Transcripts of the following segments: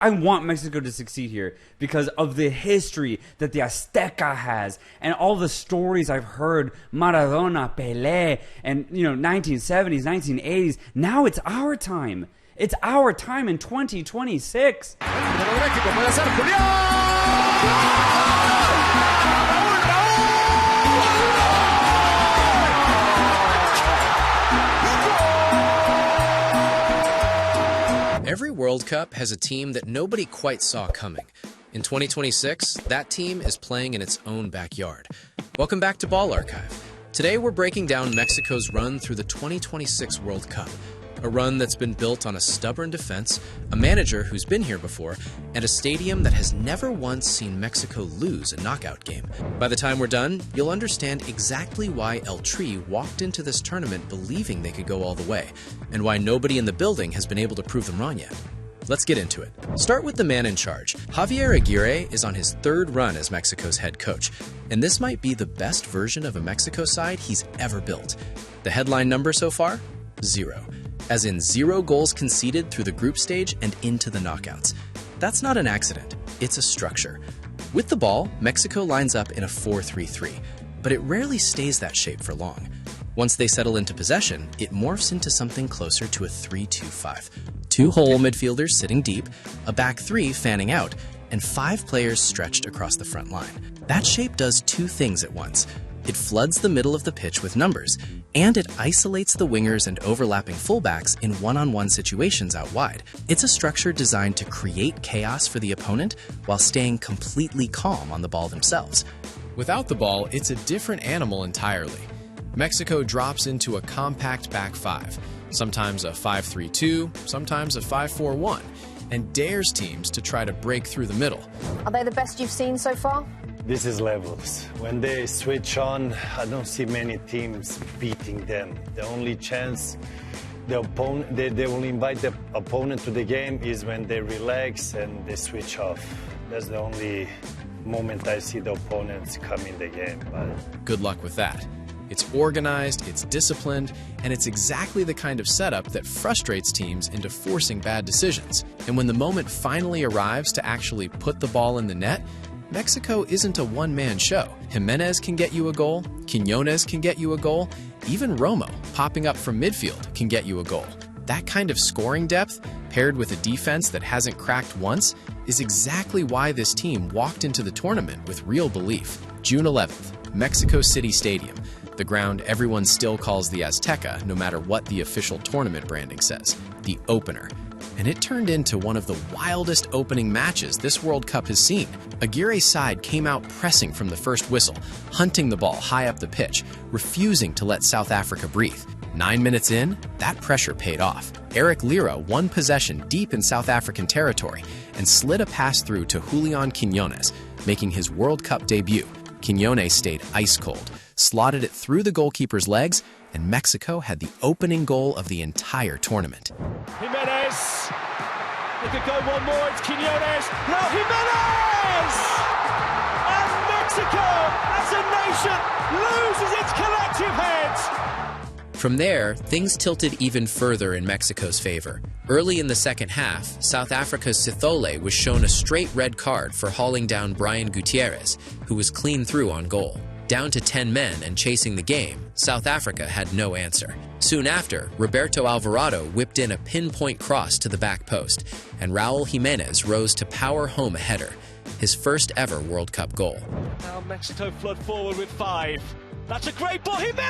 I want Mexico to succeed here because of the history that the Azteca has and all the stories I've heard, Maradona, Pelé, and 1970s, 1980s. Now it's our time. It's our time in 2026. Every World Cup has a team that nobody quite saw coming. In 2026, that team is playing in its own backyard. Welcome back to Ball Archive. Today we're breaking down Mexico's run through the 2026 World Cup. A run that's been built on a stubborn defense, a manager who's been here before, and a stadium that has never once seen Mexico lose a knockout game. By the time we're done, you'll understand exactly why El Tri walked into this tournament believing they could go all the way, and why nobody in the building has been able to prove them wrong yet. Let's get into it. Start with the man in charge. Javier Aguirre is on his third run as Mexico's head coach, and this might be the best version of a Mexico side he's ever built. The headline number so far? 0. As in 0 goals conceded through the group stage and into the knockouts. That's not an accident, it's a structure. With the ball, Mexico lines up in a 4-3-3, but it rarely stays that shape for long. Once they settle into possession, it morphs into something closer to a 3-2-5. 2 whole midfielders sitting deep, a back 3 fanning out, and 5 players stretched across the front line. That shape does 2 things at once. It floods the middle of the pitch with numbers, and it isolates the wingers and overlapping fullbacks in one-on-one situations out wide. It's a structure designed to create chaos for the opponent while staying completely calm on the ball themselves. Without the ball, it's a different animal entirely. Mexico drops into a compact back 5, sometimes a 5-3-2, sometimes a 5-4-1, and dares teams to try to break through the middle. Are they the best you've seen so far? This is levels. When they switch on, I don't see many teams beating them. The only chance they will invite the opponent to the game is when they relax and they switch off. That's the only moment I see the opponents come in the game. But good luck with that. It's organized, it's disciplined, and it's exactly the kind of setup that frustrates teams into forcing bad decisions. And when the moment finally arrives to actually put the ball in the net, Mexico isn't a one-man show. Jimenez can get you a goal, Quiñones can get you a goal, even Romo, popping up from midfield, can get you a goal. That kind of scoring depth, paired with a defense that hasn't cracked once, is exactly why this team walked into the tournament with real belief. June 11th, Mexico City Stadium, the ground everyone still calls the Azteca, no matter what the official tournament branding says, the opener. And it turned into one of the wildest opening matches this World Cup has seen. Aguirre's side came out pressing from the first whistle, hunting the ball high up the pitch, refusing to let South Africa breathe. 9 minutes in, that pressure paid off. Eric Lira won possession deep in South African territory and slid a pass through to Julian Quiñones, making his World Cup debut. Quiñones stayed ice cold, slotted it through the goalkeeper's legs, and Mexico had the opening goal of the entire tournament. Jimenez! They could go one more, it's Quiñones! Now Jimenez! And Mexico, as a nation, loses its collective heads! From there, things tilted even further in Mexico's favor. Early in the second half, South Africa's Sithole was shown a straight red card for hauling down Brian Gutierrez, who was clean through on goal. Down to 10 men and chasing the game, South Africa had no answer. Soon after, Roberto Alvarado whipped in a pinpoint cross to the back post, and Raul Jimenez rose to power home a header, his first ever World Cup goal. Now Mexico flood forward with 5. That's a great ball, Jimenez!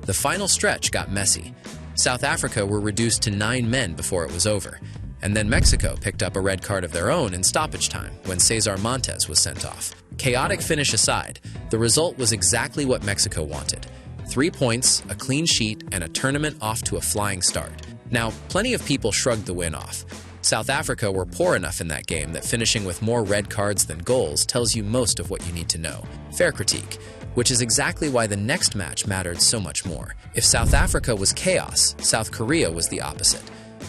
The final stretch got messy. South Africa were reduced to 9 men before it was over. And then Mexico picked up a red card of their own in stoppage time when Cesar Montes was sent off. Chaotic finish aside, the result was exactly what Mexico wanted. 3 points, a clean sheet, and a tournament off to a flying start. Now, plenty of people shrugged the win off. South Africa were poor enough in that game that finishing with more red cards than goals tells you most of what you need to know. Fair critique, which is exactly why the next match mattered so much more. If South Africa was chaos, South Korea was the opposite.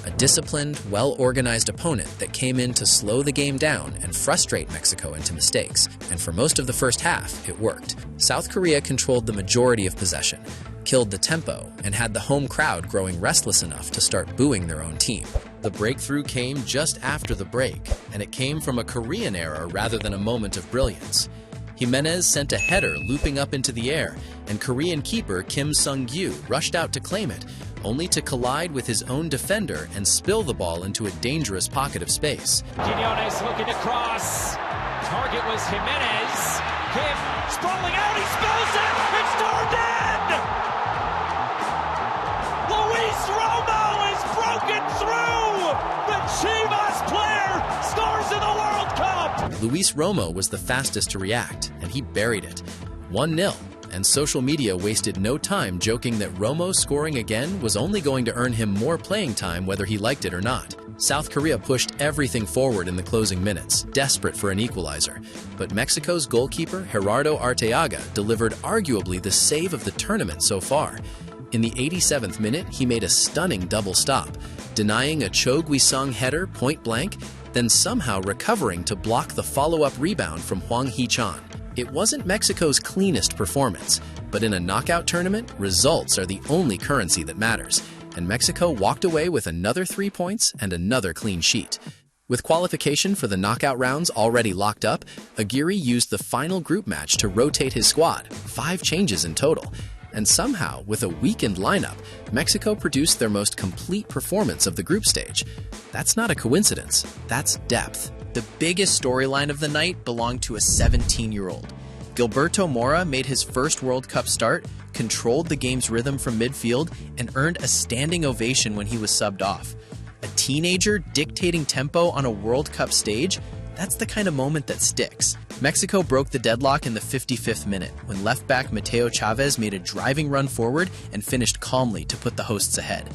A disciplined, well-organized opponent that came in to slow the game down and frustrate Mexico into mistakes. And for most of the first half, it worked. South Korea controlled the majority of possession. killed the tempo and had the home crowd growing restless enough to start booing their own team. The breakthrough came just after the break, and it came from a Korean error rather than a moment of brilliance. Jimenez sent a header looping up into the air, and Korean keeper Kim Sung-gyu rushed out to claim it, only to collide with his own defender and spill the ball into a dangerous pocket of space. Quinones looking to cross. Target was Jimenez. Kim sprawling out, he spills it! It's turned in! Luis Romo is broken through! The Chivas player scores in the World Cup! Luis Romo was the fastest to react, and he buried it. 1-0, and social media wasted no time joking that Romo scoring again was only going to earn him more playing time whether he liked it or not. South Korea pushed everything forward in the closing minutes, desperate for an equalizer. But Mexico's goalkeeper, Gerardo Arteaga, delivered arguably the save of the tournament so far. In the 87th minute, he made a stunning double stop, denying a Cho Gui-sung header point blank, then somehow recovering to block the follow-up rebound from Hwang Hee-chan. It wasn't Mexico's cleanest performance, but in a knockout tournament, results are the only currency that matters. And Mexico walked away with another 3 points and another clean sheet. With qualification for the knockout rounds already locked up, Aguirre used the final group match to rotate his squad, 5 changes in total. And somehow, with a weakened lineup, Mexico produced their most complete performance of the group stage. That's not a coincidence, that's depth. The biggest storyline of the night belonged to a 17-year-old. Gilberto Mora made his first World Cup start, controlled the game's rhythm from midfield, and earned a standing ovation when he was subbed off. A teenager dictating tempo on a World Cup stage? That's the kind of moment that sticks. Mexico broke the deadlock in the 55th minute when left-back Mateo Chavez made a driving run forward and finished calmly to put the hosts ahead.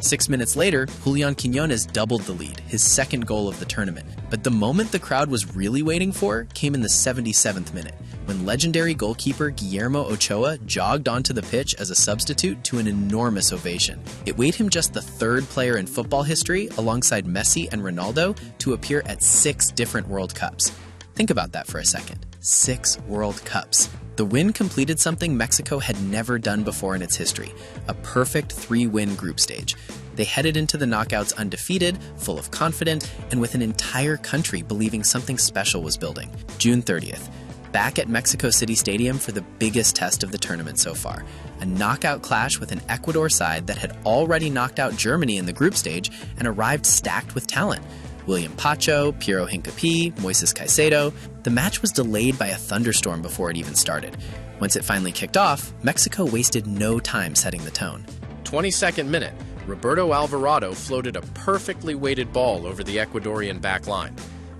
6 minutes later, Julian Quinones doubled the lead, his second goal of the tournament. But the moment the crowd was really waiting for came in the 77th minute, when legendary goalkeeper Guillermo Ochoa jogged onto the pitch as a substitute to an enormous ovation. It made him just the 3rd player in football history, alongside Messi and Ronaldo, to appear at 6 different World Cups. Think about that for a second. 6 World Cups. The win completed something Mexico had never done before in its history, a perfect 3-win group stage. They headed into the knockouts undefeated, full of confidence, and with an entire country believing something special was building. June 30th, back at Mexico City Stadium for the biggest test of the tournament so far, a knockout clash with an Ecuador side that had already knocked out Germany in the group stage and arrived stacked with talent. William Pacho, Piero Hincapié, Moises Caicedo. The match was delayed by a thunderstorm before it even started. Once it finally kicked off, Mexico wasted no time setting the tone. 22nd minute, Roberto Alvarado floated a perfectly weighted ball over the Ecuadorian back line.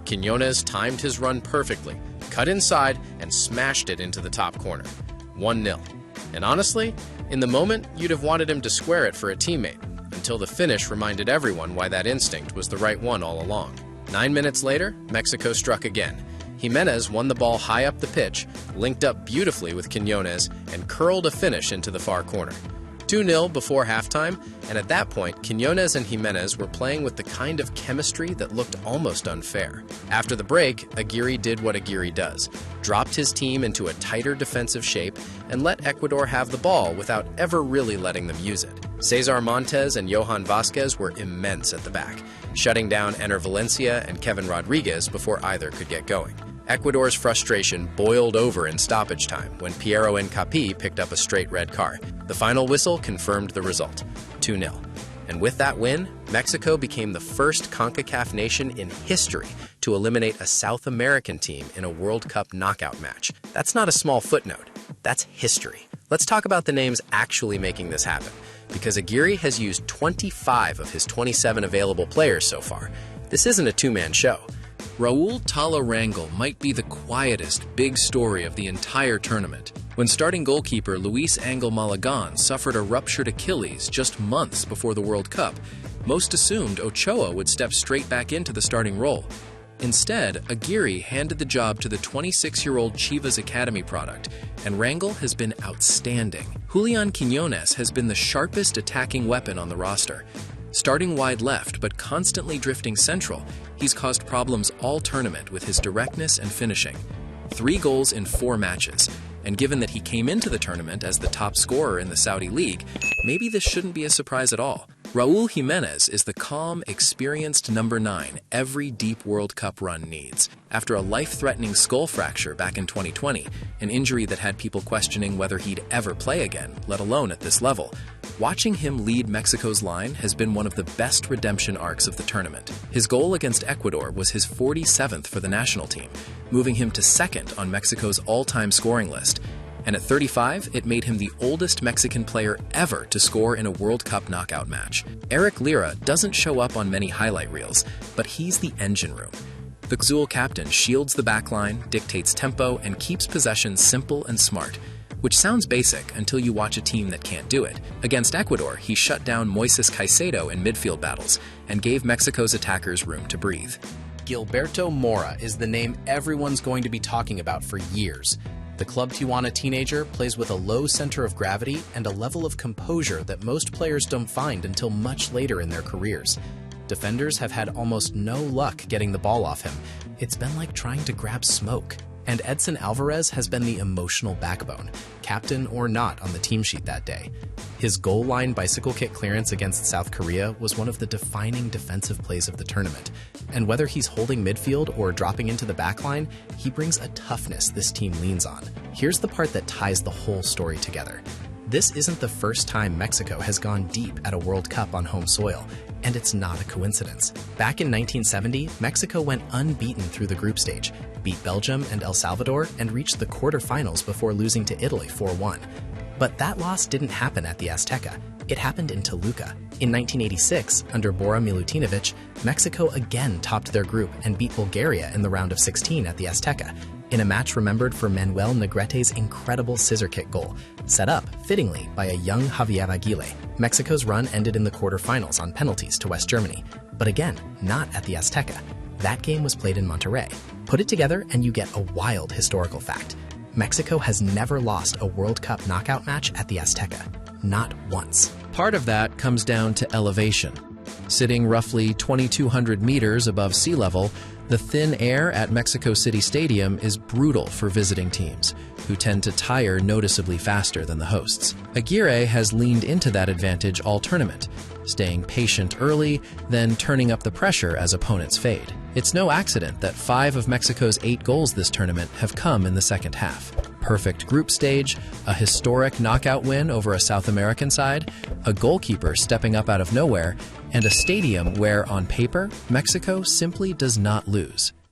Quinones timed his run perfectly, cut inside, and smashed it into the top corner. 1-0. And honestly, in the moment, you'd have wanted him to square it for a teammate, until the finish reminded everyone why that instinct was the right one all along. 9 minutes later, Mexico struck again. Jimenez won the ball high up the pitch, linked up beautifully with Quinones, and curled a finish into the far corner. 2-0 before halftime, and at that point, Quinones and Jimenez were playing with the kind of chemistry that looked almost unfair. After the break, Aguirre did what Aguirre does, dropped his team into a tighter defensive shape, and let Ecuador have the ball without ever really letting them use it. Cesar Montes and Johan Vazquez were immense at the back, shutting down Ener Valencia and Kevin Rodriguez before either could get going. Ecuador's frustration boiled over in stoppage time when Piero Hincapié picked up a straight red card. The final whistle confirmed the result, 2-0. And with that win, Mexico became the first CONCACAF nation in history to eliminate a South American team in a World Cup knockout match. That's not a small footnote. That's history. Let's talk about the names actually making this happen, because Aguirre has used 25 of his 27 available players so far. This isn't a two-man show. Raul Tala Rangel might be the quietest big story of the entire tournament. When starting goalkeeper Luis Angel Malagan suffered a ruptured Achilles just months before the World Cup, most assumed Ochoa would step straight back into the starting role. Instead, Aguirre handed the job to the 26-year-old Chivas Academy product, and Rangel has been outstanding. Julian Quinones has been the sharpest attacking weapon on the roster. Starting wide left but constantly drifting central, he's caused problems all tournament with his directness and finishing. 3 goals in 4 matches. And given that he came into the tournament as the top scorer in the Saudi League, maybe this shouldn't be a surprise at all. Raul Jimenez is the calm, experienced number 9 every deep World Cup run needs. After a life-threatening skull fracture back in 2020, an injury that had people questioning whether he'd ever play again, let alone at this level, watching him lead Mexico's line has been one of the best redemption arcs of the tournament. His goal against Ecuador was his 47th for the national team, moving him to 2nd on Mexico's all-time scoring list. And at 35, it made him the oldest Mexican player ever to score in a World Cup knockout match. Eric Lira doesn't show up on many highlight reels, but he's the engine room. The Azul captain shields the backline, dictates tempo, and keeps possession simple and smart, which sounds basic until you watch a team that can't do it. Against Ecuador, he shut down Moises Caicedo in midfield battles and gave Mexico's attackers room to breathe. Gilberto Mora is the name everyone's going to be talking about for years. The Club Tijuana teenager plays with a low center of gravity and a level of composure that most players don't find until much later in their careers. Defenders have had almost no luck getting the ball off him. It's been like trying to grab smoke. And Edson Alvarez has been the emotional backbone, captain or not on the team sheet that day. His goal line bicycle kick clearance against South Korea was one of the defining defensive plays of the tournament. And whether he's holding midfield or dropping into the backline, he brings a toughness this team leans on. Here's the part that ties the whole story together. This isn't the first time Mexico has gone deep at a World Cup on home soil, and it's not a coincidence. Back in 1970, Mexico went unbeaten through the group stage, beat Belgium and El Salvador, and reached the quarterfinals before losing to Italy 4-1. But that loss didn't happen at the Azteca. It happened in Toluca. In 1986, under Bora Milutinovic, Mexico again topped their group and beat Bulgaria in the round of 16 at the Azteca, in a match remembered for Manuel Negrete's incredible scissor kick goal, set up, fittingly, by a young Javier Aguirre. Mexico's run ended in the quarterfinals on penalties to West Germany, but again, not at the Azteca. That game was played in Monterrey. Put it together and you get a wild historical fact. Mexico has never lost a World Cup knockout match at the Azteca. Not once. Part of that comes down to elevation. Sitting roughly 2,200 meters above sea level, the thin air at Mexico City Stadium is brutal for visiting teams, who tend to tire noticeably faster than the hosts. Aguirre has leaned into that advantage all tournament, staying patient early, then turning up the pressure as opponents fade. It's no accident that 5 of Mexico's 8 goals this tournament have come in the second half. Perfect group stage, a historic knockout win over a South American side, a goalkeeper stepping up out of nowhere, and a stadium where, on paper, Mexico simply does not lose.